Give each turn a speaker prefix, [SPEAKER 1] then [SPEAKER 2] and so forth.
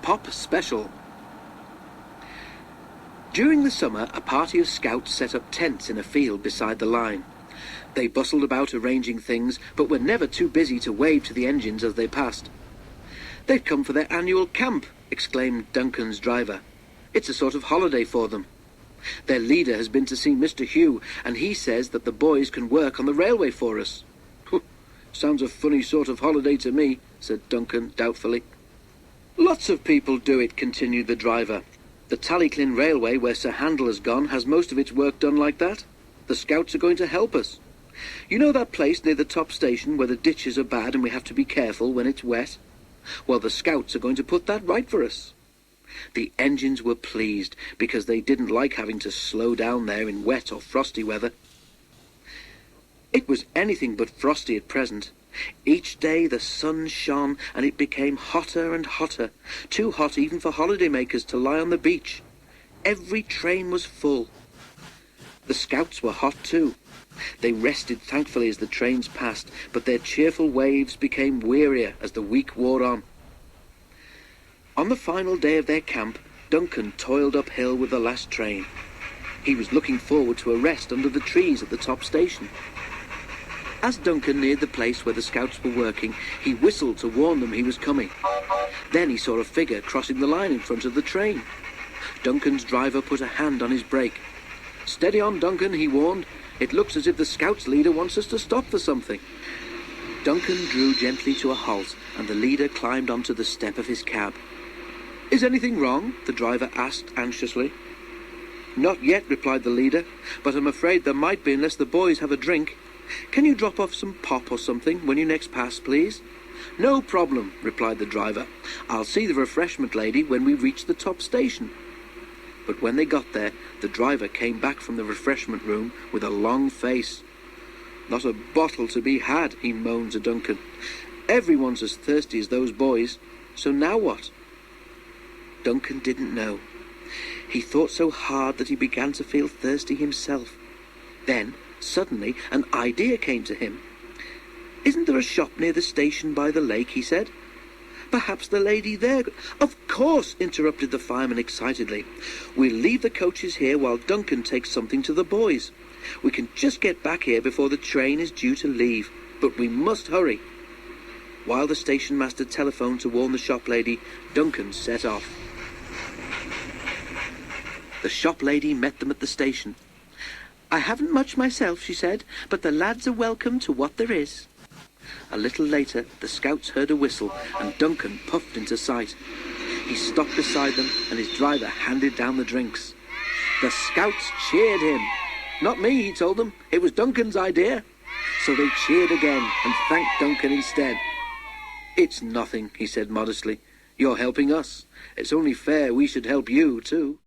[SPEAKER 1] Pop Special. During the summer, a party of scouts set up tents in a field beside the line. They bustled about arranging things, but were never too busy to wave to the engines as they passed. "They've come for their annual camp," exclaimed Duncan's driver. "It's a sort of holiday for them. Their leader has been to see Mr. Hugh, and he says that the boys can work on the railway for us." "Sounds a funny sort of holiday to me," said Duncan doubtfully. "Lots of people do it," continued the driver. "The Tallyclin Railway, where Sir Handel has gone, has most of its work done like that. The scouts are going to help us. You know that place near the top station where the ditches are bad and we have to be careful when it's wet? Well, the scouts are going to put that right for us." The engines were pleased, because they didn't like having to slow down there in wet or frosty weather. It was anything but frosty at present. Each day the sun shone, and it became hotter and hotter, too hot even for holidaymakers to lie on the beach. Every train was full. The scouts were hot too. They rested thankfully as the trains passed, but their cheerful waves became wearier as the week wore on. On the final day of their camp, Duncan toiled uphill with the last train. He was looking forward to a rest under the trees at the top station. As Duncan neared the place where the scouts were working, he whistled to warn them he was coming. Then he saw a figure crossing the line in front of the train. Duncan's driver put a hand on his brake. "Steady on, Duncan," he warned. "It looks as if the scouts leader wants us to stop for something." Duncan drew gently to a halt, and the leader climbed onto the step of his cab. "Is anything wrong?" the driver asked anxiously. "Not yet," replied the leader, "but I'm afraid there might be unless the boys have a drink. Can you drop off some pop or something when you next pass, please?" "No problem," replied the driver. "I'll see the refreshment lady when we reach the top station." But when they got there, the driver came back from the refreshment room with a long face. "Not a bottle to be had," he moaned to Duncan. "Everyone's as thirsty as those boys. So now what?" Duncan didn't know. He thought so hard that he began to feel thirsty himself. Then, suddenly, an idea came to him. "Isn't there a shop near the station by the lake?" he said. "Perhaps the lady there—" "Of course," interrupted the fireman excitedly. "We'll leave the coaches here while Duncan takes something to the boys. We can just get back here before the train is due to leave, but we must hurry." While the station master telephoned to warn the shop lady, Duncan set off. The shop lady met them at the station. "I haven't much myself," she said, "but the lads are welcome to what there is." A little later, the scouts heard a whistle, and Duncan puffed into sight. He stopped beside them, and his driver handed down the drinks. The scouts cheered him. "Not me," he told them. "It was Duncan's idea." So they cheered again, and thanked Duncan instead. "It's nothing," he said modestly. "You're helping us. It's only fair we should help you, too."